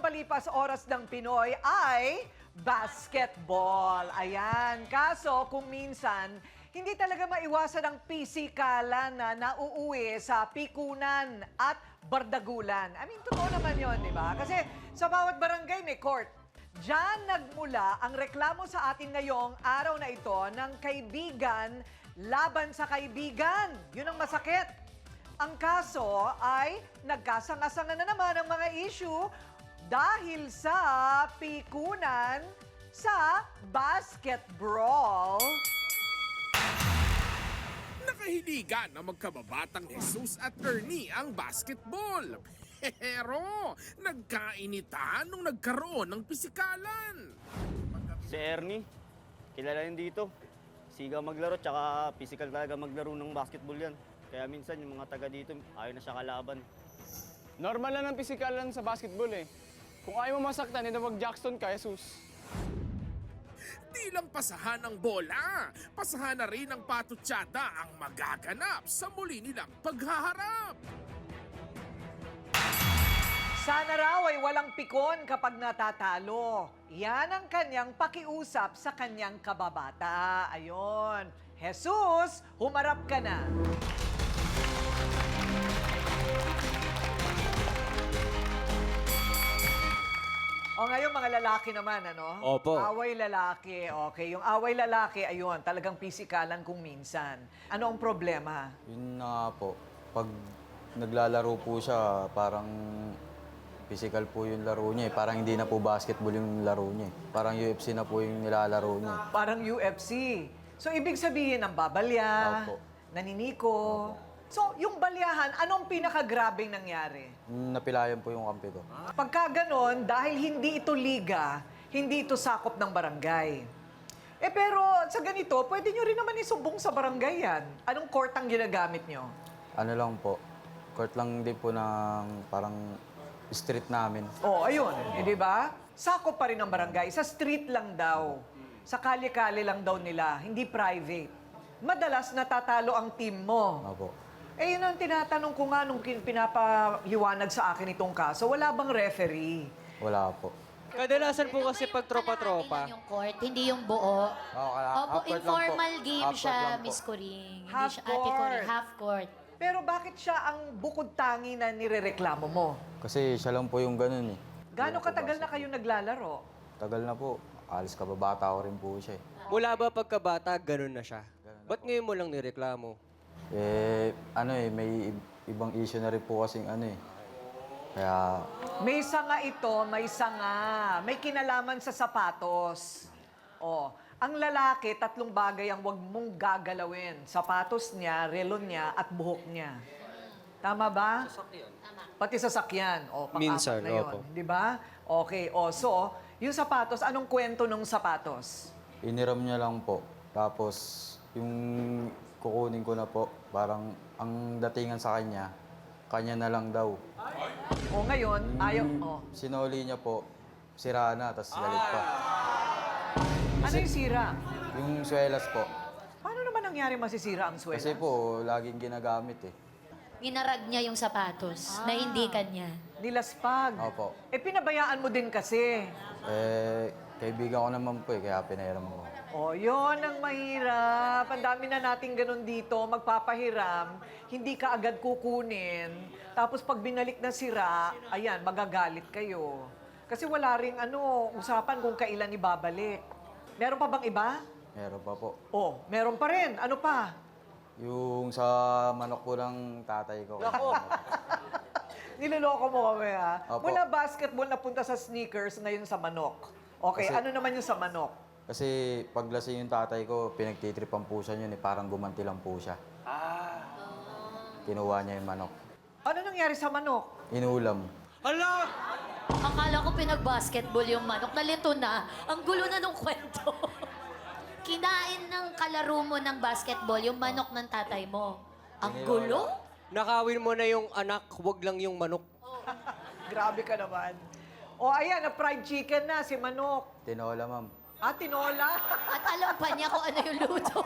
palipas oras ng Pinoy ay basketball. Ayan. Kaso kung minsan, hindi talaga maiwasan ang pisikalan na nauuwi sa pikunan at bardagulan. I mean, totoo naman yun, di ba? Kasi sa bawat barangay may court. Diyan nagmula ang reklamo sa atin ngayong araw na ito ng kaibigan laban sa kaibigan. Yun ang masakit. Ang kaso ay nagkasanga-sanga na naman ang mga issue dahil sa pikunan sa basketball. Nakahiligan ng magkababatang Jesus at Ernie ang basketball. Pero nagkainitan nung nagkaroon ng pisikalan. Si Ernie, kilala rin dito. Siga maglaro, tsaka physical talaga maglaro ng basketball yan. Kaya minsan yung mga taga dito, ayaw na siya kalaban. Normal lang ang pisikalan sa basketball eh. Kung ayaw mo masaktan, hindi mag-Jackson ka, Jesus. Di lang pasahan ang bola, pasahan na rin ang patutsada ang magaganap sa muli nilang paghaharap. Sana raw ay walang pikon kapag natatalo. Yan ang kanyang pakiusap sa kanyang kababata. Ayon. Jesus, humarap ka na. O ngayon mga lalaki naman, ano? Opo. Away lalaki. Okay, yung away lalaki, ayun, talagang pisikalan kung minsan. Ano ang problema? Yun na nga po, pag naglalaro po siya, parang physical po yung laro niya eh. Parang hindi na po basketball yung laro niya eh. Parang UFC na po yung nilalaro niya. Parang UFC. So, ibig sabihin ng babalya, Opo. naniniko. So, yung balyahan, anong pinakagrabing nangyari? Napilayan po yung kampi ko. Pagka ganon, dahil hindi ito liga, hindi ito sakop ng barangay. Eh pero sa ganito, pwede nyo rin naman isumbong sa barangay yan. Anong court ang ginagamit nyo? Ano lang po, court lang din po ng parang street namin. Oh, ayun. Eh, di ba? Sakop pa rin ng barangay. Sa street lang daw. Sa kalye-kalye lang daw nila, hindi private. Madalas natatalo ang team mo. Opo. Eh, yun ang tinatanong ko nga nung pinapahiwanag sa akin itong kaso. Wala bang referee? Wala po. Kadalasan po kasi pag tropa-tropa. Lang yung court, hindi yung buo. Opo, half court lang po. informal game Half court siya, lang po. Miss Coring. Hindi Half siya Ate Coring, court. half court. Pero bakit siya ang bukod tangi na nirereklamo mo? Kasi siya lang po yung ganun eh. Gaano katagal na kayo naglalaro? Tagal na po. Alis kababata ko rin po siya eh. Mula ba pagkabata, ganun na siya? Ba't ngayon mo lang nireklamo? May ibang issue na rin po kasing ano eh. Kaya, May sanga ito, may sanga. May kinalaman sa sapatos. Oh, ang lalaki, tatlong bagay ang wag mong gagalawin. Sapatos niya, relon niya, at buhok niya. Tama ba? Pati sasakyan. O, pang-apat Minsan, na yun. opo. Di ba? Okay. O, so, yung sapatos, anong kwento ng sapatos? iniram niya lang po. Tapos, yung kukunin ko na po, parang ang datingan sa kanya, kanya na lang daw. O, ngayon, ayaw. O, Sinoli niya po, sira na, tapos galit pa. ano yung sira? Yung swelas po. Paano naman nangyari masisira ang swela? Kasi po, laging ginagamit eh. Ginarag niya yung sapatos na hindi kanya. Nilaspag. Opo. Eh, pinabayaan mo din kasi. Kaibigan ko naman po eh, kaya pinahiram ko. O, yun ang mahirap. Ang dami na nating ganun dito, magpapahiram, hindi ka agad kukunin. Tapos pag binalik na sira, ayan, magagalit kayo. Kasi wala ring usapan kung kailan ibabalik. Meron pa bang iba? Meron pa po. Oh, meron pa rin. Ano pa? Yung sa manok po ng tatay ko. Niloloko mo kami, ha? Opo. Mula basketball napunta sa sneakers, ngayon sa manok. Okay, Kasi- ano naman yung sa manok? Kasi paglasing yung tatay ko, pinagtitripan po siya yun eh. Parang gumanti lang po siya. Kinuha niya yung manok. Ano nangyari sa manok? Inulam. Akala ko pinag-basketball yung manok. Nalito na. Ang gulo na nung kwento. Kinain ng kalaro mo ng basketball yung manok ng tatay mo. Ang gulo? Nakawin mo na yung anak, wag lang yung manok. Grabe ka naman. O, ayan, na fried chicken na si manok. Tinola, ma'am. Ah, tinola. At alam pa niya kung ano yung luto.